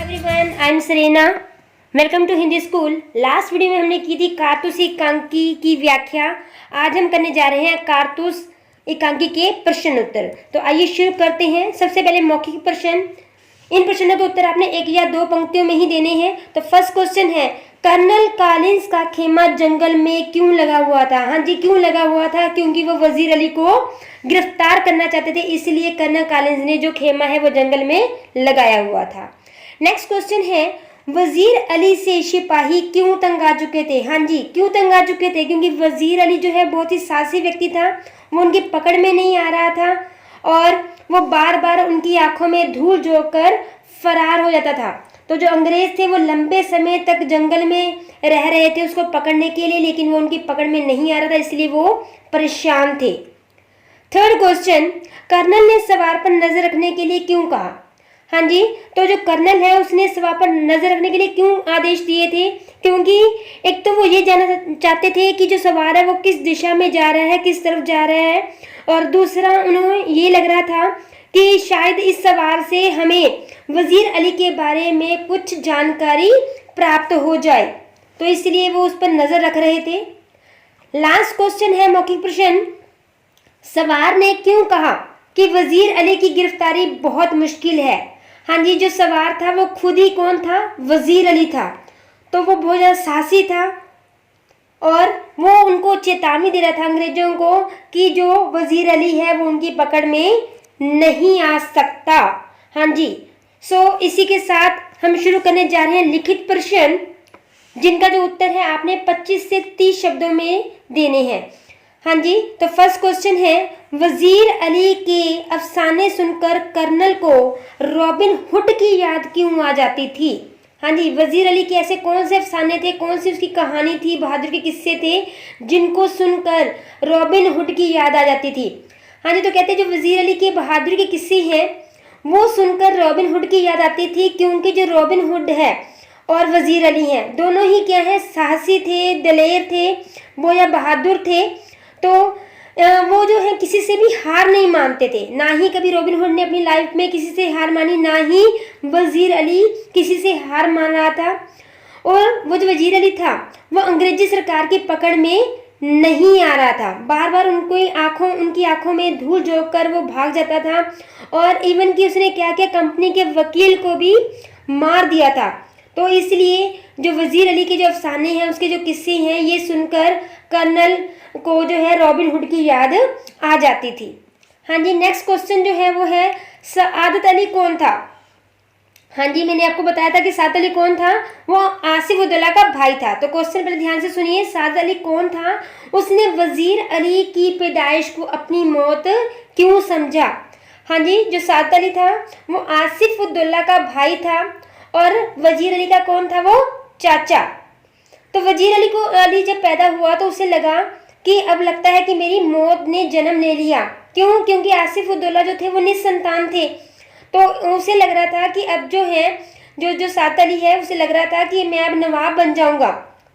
Everyone, I am Sarina. Welcome to Hindi school. Last video में हमने की थी कारतूस एकांकी की व्याख्या। आज हम करने जा रहे हैं कारतूस एकांकी के प्रश्न उत्तर। तो आइए शुरू करते हैं। सबसे पहले मौखिक प्रश्न। इन प्रश्नों के उत्तर आपने एक या दो पंक्तियों में ही देने हैं। तो फर्स्ट क्वेश्चन है, कर्नल कॉलिंस का खेमा जंगल में क्यों लगा हुआ था? हाँ जी, क्यों लगा हुआ था? क्योंकि वो वजीर अली को गिरफ्तार करना चाहते थे, इसलिए कर्नल कॉलिंस ने जो खेमा है वो जंगल में लगाया हुआ था। नेक्स्ट क्वेश्चन है, वजीर अली से सिपाही क्यों तंग आ चुके थे? हाँ जी, क्यों तंग आ चुके थे? क्योंकि वजीर अली जो है बहुत ही साहसी व्यक्ति था, वो उनकी पकड़ में नहीं आ रहा था और वो बार बार उनकी आंखों में धूल झोंककर फरार हो जाता था। तो जो अंग्रेज थे वो लंबे समय तक जंगल में रह रहे थे उसको पकड़ने के लिए, लेकिन वो उनकी पकड़ में नहीं आ रहा था, इसलिए वो परेशान थे। थर्ड क्वेश्चन, कर्नल ने सवार पर नजर रखने के लिए क्यों कहा? हाँ जी, तो जो कर्नल है उसने सवार पर नजर रखने के लिए क्यों आदेश दिए थे? क्योंकि एक तो वो ये जानना चाहते थे कि जो सवार है वो किस दिशा में जा रहा है, किस तरफ जा रहा है, और दूसरा उन्हें ये लग रहा था कि शायद इस सवार से हमें वजीर अली के बारे में कुछ जानकारी प्राप्त हो जाए, तो इसलिए वो उस पर नजर रख रहे थे। लास्ट क्वेश्चन है मौखिक प्रश्न, सवार ने क्यों कहा कि वजीर अली की गिरफ्तारी बहुत मुश्किल है? हाँ जी, जो सवार था वो खुद ही कौन था? वजीर अली था। तो वो बहुत ज़्यादा साहसी था और वो उनको चेतावनी दे रहा था अंग्रेजों को कि जो वजीर अली है वो उनकी पकड़ में नहीं आ सकता। हाँ जी, इसी के साथ हम शुरू करने जा रहे हैं लिखित प्रश्न, जिनका जो उत्तर है आपने 25 से 30 शब्दों में देने हैं। हाँ जी, तो फर्स्ट क्वेश्चन है, वजीर अली के अफसाने सुनकर कर्नल को रॉबिन हुड की याद क्यों आ जाती थी? हाँ जी, वजीर अली के ऐसे कौन से अफसाने थे, कौन सी उसकी कहानी थी, बहादुर के किस्से थे जिनको सुनकर रॉबिन हुड की याद आ जाती थी? हाँ जी, तो कहते हैं जो वजीर अली के बहादुर के किस्से हैं वो सुनकर रॉबिन हुड की याद आती थी, क्योंकि जो रॉबिन हुड है और वजीर अली हैं दोनों ही क्या है, साहसी थे, दलेर थे, वो या बहादुर थे। तो वो जो है किसी से भी हार नहीं मानते थे, ना ही कभी रॉबिन हुड ने अपनी लाइफ में किसी से हार मानी, ना ही वजीर अली किसी से हार मान रहा था। और वो जो वजीर अली था वो अंग्रेजी सरकार की पकड़ में नहीं आ रहा था, बार बार उनकी आंखों में धूल झोंककर वो भाग जाता था, और इवन कि उसने क्या क्या कंपनी के वकील को भी मार दिया था। तो इसलिए जो वजीर अली के जो अफसाने हैं, उसके जो किस्से हैं, ये सुनकर कर्नल को जो है रॉबिन हुड की याद आ जाती थी। हाँ जी, नेक्स्ट क्वेश्चन जो है वो है, सआदत अली कौन था? हाँ जी, मैंने आपको बताया था कि सआदत अली कौन था, वो आसिफ उद्दौला का भाई था। तो क्वेश्चन पहले ध्यान से सुनिए, सआदत अली कौन था? उसने वजीर अली की पैदाइश को अपनी मौत क्यों समझा? हाँ जी, जो सआदत अली था वो आसिफ उद्दौला का भाई था और वजीर अली का कौन था? वो चाचा। तो वजीर अली जब पैदा हुआ तो उसे लगा कि अब लगता है कि मेरी मौत ने जन्म ले लिया। क्यों? क्योंकि आसिफ उद्दौला जो थे वो निसंतान थे। तो उसे लग रहा था कि अब जो है जो सआदत अली है उसे लग रहा था कि मैं अब नवाब बन जाऊंगा।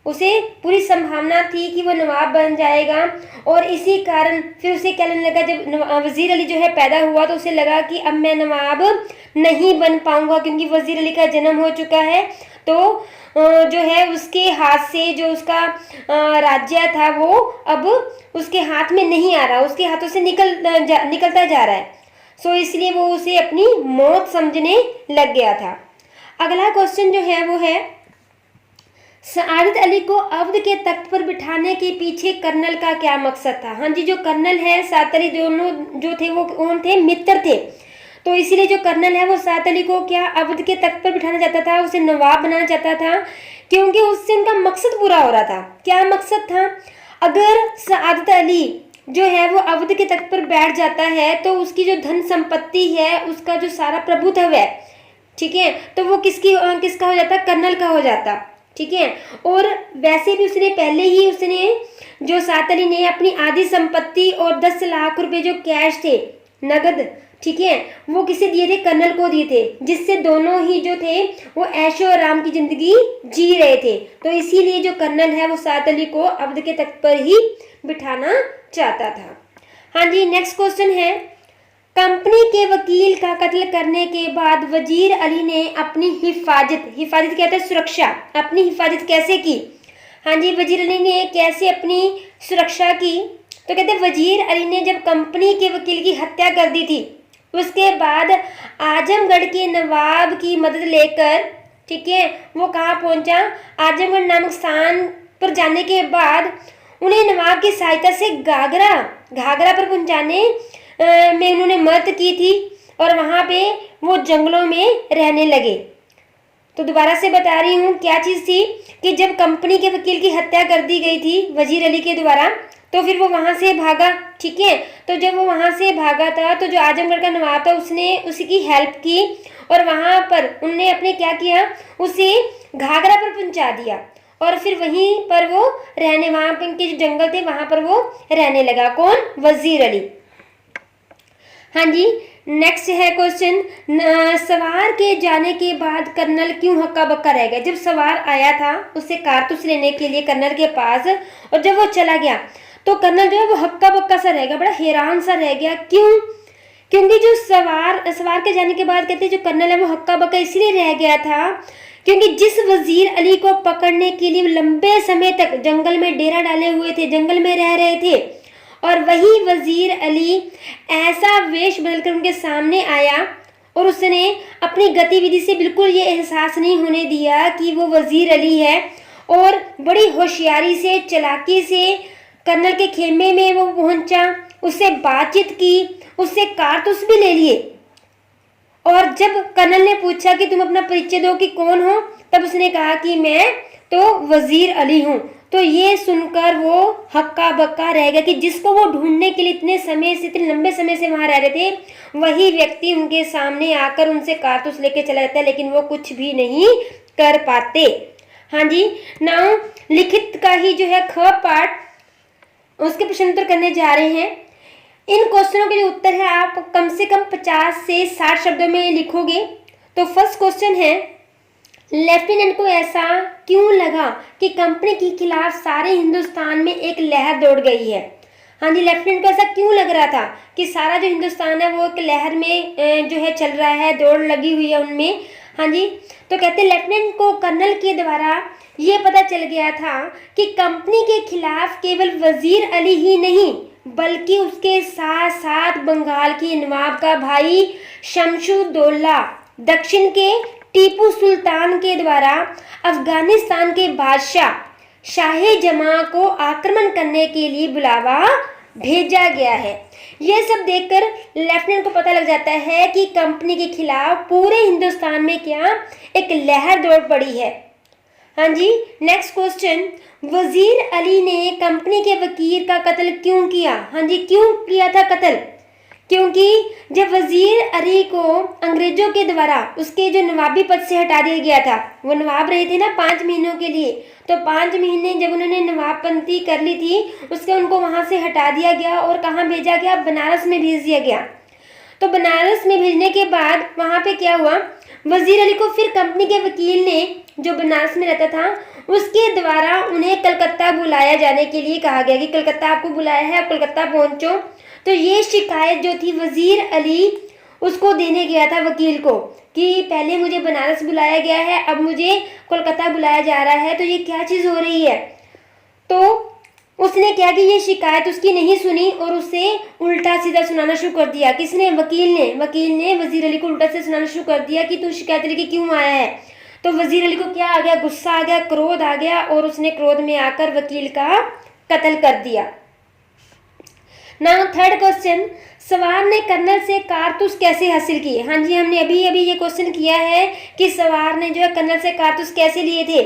उसे पूरी संभावना थी कि वो नवाब बन जाएगा, और इसी कारण फिर उसे क्या लगने लगा, जब वजीर अली जो है पैदा हुआ तो उसे लगा कि अब मैं नवाब नहीं बन पाऊंगा, क्योंकि वजीर अली का जन्म हो चुका है। तो जो है उसके हाथ से जो उसका राज्य था वो अब उसके हाथ में नहीं आ रहा, उसके हाथों से निकलता जा रहा है। इसलिए वो उसे अपनी मौत समझने लग गया था। अगला क्वेश्चन जो है वो है, सआदत अली को अवध के तख्त पर बिठाने के पीछे कर्नल का क्या मकसद था? हाँ जी, जो कर्नल है सआदत अली दोनों जो थे वो कौन थे? मित्र थे। तो इसीलिए जो कर्नल है वो सआदत अली को क्या अवध के तख्त पर बिठाना चाहता था, उसे नवाब बनाना चाहता था, क्योंकि उससे उनका मकसद पूरा हो रहा था। क्या मकसद था? अगर सआदत अली जो है वो अवध के तख्त पर बैठ जाता है तो उसकी जो धन संपत्ति है, उसका जो सारा प्रभुत्व है, ठीक है, तो वो किसका हो जाता? कर्नल का हो जाता। ठीक है, और वैसे भी उसने जो सआदत अली ने अपनी आधी संपत्ति और 10 लाख रुपए जो कैश थे नगद, ठीक है, वो किसे दिए थे? कर्नल को दिए थे, जिससे दोनों ही जो थे वो ऐशो आराम की जिंदगी जी रहे थे। तो इसीलिए जो कर्नल है वो सआदत अली को अवध के तख्त पर ही बिठाना चाहता था। हाँ जी, नेक्स्ट क्वेश्चन है, कंपनी के वकील का कत्ल करने के बाद वजीर अली ने अपनी हिफाजत कहते हैं सुरक्षा, अपनी हिफाजत कैसे की? हाँ जी, वजीर अली ने कैसे अपनी सुरक्षा की? तो कहते हैं वजीर अली ने जब कंपनी के वकील की हत्या कर दी थी, उसके बाद आजमगढ़ के नवाब की मदद लेकर, ठीक है, वो कहाँ पहुंचा? आजमगढ़ नामक स्थान पर जाने के बाद उन्हें नवाब की सहायता से घाघरा पर पहुंचाने में उन्होंने मदद की थी और वहाँ पे वो जंगलों में रहने लगे। तो दोबारा से बता रही हूँ क्या चीज़ थी कि जब कंपनी के वकील की हत्या कर दी गई थी वजीर अली के द्वारा, तो फिर वो वहाँ से भागा, ठीक है। तो जब वो वहाँ से भागा था तो जो आजमगढ़ का नवाब था उसने उसकी हेल्प की और वहाँ पर उनने अपने क्या किया, उसे घाघरा पर पहुँचा दिया और फिर वहीं पर वो रहने, वहाँ पर के जो जंगल थे वहाँ पर वो रहने लगा। कौन? वजीर अली। हाँ जी, नेक्स्ट है क्वेश्चन, सवार के जाने के बाद कर्नल क्यों हक्का बक्का रह गया? जब सवार आया था उससे कारतूस लेने के लिए कर्नल के पास, और जब वो चला गया तो कर्नल जो है वो हक्का बक्का सा रह गया, बड़ा हैरान सा रह गया। क्यों? क्योंकि जो सवार के जाने के बाद कहते जो कर्नल है वो हक्का बक्का इसलिए रह गया था क्योंकि जिस वजीर अली को पकड़ने के लिए लंबे समय तक जंगल में डेरा डाले हुए थे, जंगल में रह रहे थे, और वही वजीर अली ऐसा वेश बदलकर उनके सामने आया और उसने अपनी गतिविधि से बिल्कुल ये एहसास नहीं होने दिया कि वो वजीर अली है, और बड़ी होशियारी से, चालाकी से कर्नल के खेमे में वो पहुंचा, उससे बातचीत की, उससे कारतूस भी ले लिए। और जब कर्नल ने पूछा कि तुम अपना परिचय दो कि कौन हो, तब उसने कहा कि मैं तो वजीर अली हूँ। तो ये सुनकर वो हक्का बक्का रह गया कि जिसको वो ढूंढने के लिए इतने लंबे समय से वहां रह रहे थे, वही व्यक्ति उनके सामने आकर उनसे कारतूस लेके चला जाता है, लेकिन वो कुछ भी नहीं कर पाते। हाँ जी, नाउ लिखित का ही जो है ख पार्ट, उसके प्रश्न उत्तर करने जा रहे हैं। इन क्वेश्चनों के जो उत्तर है आप कम से कम 50 से 60 शब्दों में लिखोगे। तो फर्स्ट क्वेश्चन है, लेफ्टिनेंट को ऐसा क्यों लगा कि कंपनी के खिलाफ सारे हिंदुस्तान में एक लहर दौड़ गई है? हाँ जी, लेफ्टिनेंट को ऐसा क्यों लग रहा था कि सारा जो हिंदुस्तान है वो एक लहर में जो है चल रहा है, दौड़ लगी हुई है उनमें? हाँ जी, तो कहते हैं लेफ्टिनेंट को कर्नल के द्वारा ये पता चल गया था कि कंपनी के खिलाफ केवल वजीर अली ही नहीं बल्कि उसके साथ साथ बंगाल के नवाब का भाई शमशुद्दौला, दक्षिण के टीपू सुल्तान के द्वारा अफगानिस्तान के बादशाह शाह जमां को आक्रमण करने के लिए बुलावा भेजा गया है। यह सब देखकर लेफ्टिनेंट को पता लग जाता है कि कंपनी के खिलाफ पूरे हिंदुस्तान में क्या एक लहर दौड़ पड़ी है। हाँ जी, नेक्स्ट क्वेश्चन, वजीर अली ने कंपनी के वकील का कत्ल क्यों किया? हाँ जी, क्यों किया था कत्ल? क्योंकि जब वजीर अली को अंग्रेजों के द्वारा उसके जो नवाबी पद से हटा दिया गया था, वो नवाब रहे थे ना 5 महीनों के लिए, तो 5 महीने जब उन्होंने नवाबपंती कर ली थी उसके उनको वहां से हटा दिया गया और कहाँ भेजा गया? बनारस में भेज दिया गया। तो बनारस में भेजने के बाद वहां पे क्या हुआ, वजीर अली को फिर कंपनी के वकील ने जो बनारस में रहता था उसके द्वारा उन्हें कलकत्ता बुलाया जाने के लिए कहा गया कि कलकत्ता आपको बुलाया है, आप कलकत्ता पहुंचो। तो ये शिकायत जो थी वजीर अली उसको देने गया था वकील को कि पहले मुझे बनारस बुलाया गया है, अब मुझे कोलकाता बुलाया जा रहा है, तो ये क्या चीज़ हो रही है? तो उसने क्या कि ये शिकायत उसकी नहीं सुनी और उसे उल्टा सीधा सुनाना शुरू कर दिया। किसने? वकील ने वजीर अली को उल्टा से सुनाना शुरू कर दिया कि तू शिकायत लेके क्यों आया है। तो वजीर अली को क्या आ गया? गुस्सा आ गया, क्रोध आ गया और उसने क्रोध में आकर वकील का कत्ल कर दिया। नाउ थर्ड क्वेश्चन, सवार ने कर्नल से कारतूस कैसे हासिल किए? हाँ जी, हमने अभी ये क्वेश्चन किया है कि सवार ने जो है कर्नल से कारतूस कैसे लिए थे।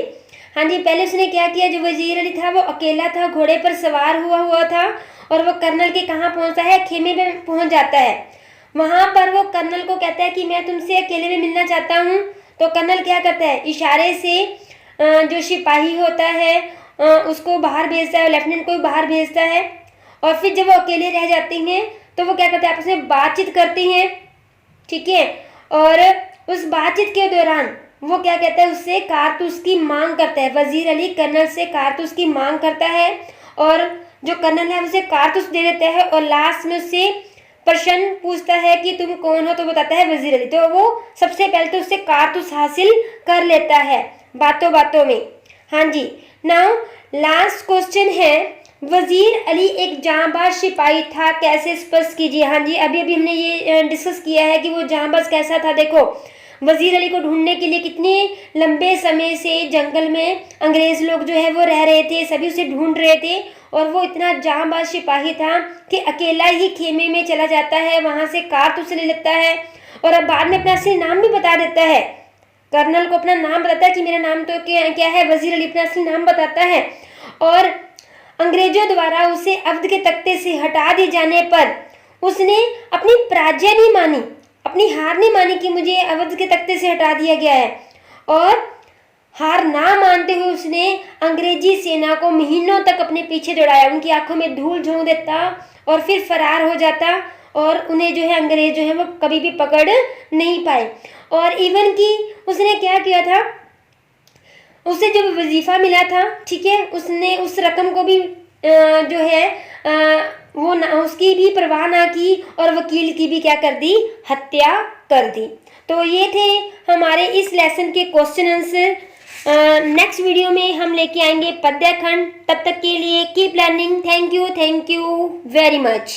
हाँ जी, पहले उसने क्या किया, जो वजीर अली था वो अकेला था, घोड़े पर सवार हुआ था और वो कर्नल के कहाँ पहुँचता है? खेमे में पहुँच जाता है। वहाँ पर वो कर्नल को कहता है कि मैं तुमसे अकेले में मिलना चाहता हूँ। तो कर्नल क्या करता है? इशारे से जो सिपाही होता है उसको बाहर भेजता है, लेफ्टिनेंट को बाहर भेजता है और फिर जब वो अकेले रह जाते हैं तो वो क्या करते हैं? आपस में बातचीत करते हैं, ठीक है। और उस बातचीत के दौरान वो क्या कहता है? उससे कारतूस की मांग करता है। वजीर अली कर्नल से कारतूस की मांग करता है और जो कर्नल है उसे कारतूस दे देता है और लास्ट में उससे प्रश्न पूछता है कि तुम कौन हो, तो बताता है वजीर अली। तो वो सबसे पहले तो उससे कारतूस हासिल कर लेता है बातों बातों में। हाँ जी, नाउ लास्ट क्वेश्चन है, वजीर अली एक जांबाज सिपाही था, कैसे स्पष्ट कीजिए। हाँ जी, अभी अभी हमने ये डिस्कस किया है कि वो जांबाज कैसा था। देखो, वजीर अली को ढूंढने के लिए कितने लंबे समय से जंगल में अंग्रेज लोग जो है वो रह रहे थे, सभी उसे ढूंढ रहे थे, और वो इतना जांबाज सिपाही था कि अकेला ही खेमे में चला जाता है, वहां से कारतूस ले लेता है, और अब बाद में अपना असली नाम भी बता देता है। कर्नल को अपना नाम बताता है कि मेरा नाम तो क्या है, वजीर अली अपना असली नाम बताता है। और अंग्रेजों द्वारा उसे अवध के तख्ते से हटा दिए जाने पर उसने अपनी पराजय नहीं मानी, अपनी हार नहीं मानी कि मुझे अवध के तख्ते से हटा दिया गया है, और हार ना मानते हुए उसने अंग्रेजी सेना को महीनों तक अपने पीछे दौड़ाया, उनकी आंखों में धूल झोंक देता और फिर फरार हो जाता, और उन्हें जो है अंग्रेज जो है वो कभी भी पकड़ नहीं पाए। और इवन कि उसने क्या किया था, उसे जो वजीफा मिला था, ठीक है, उसने उस रकम को भी जो है वो ना, उसकी भी परवाह ना की, और वकील की भी क्या कर दी, हत्या कर दी। तो ये थे हमारे इस लेसन के क्वेश्चन आंसर। नेक्स्ट वीडियो में हम लेके आएंगे पद्य खंड। तब तक के लिए keep learning. Thank you very much.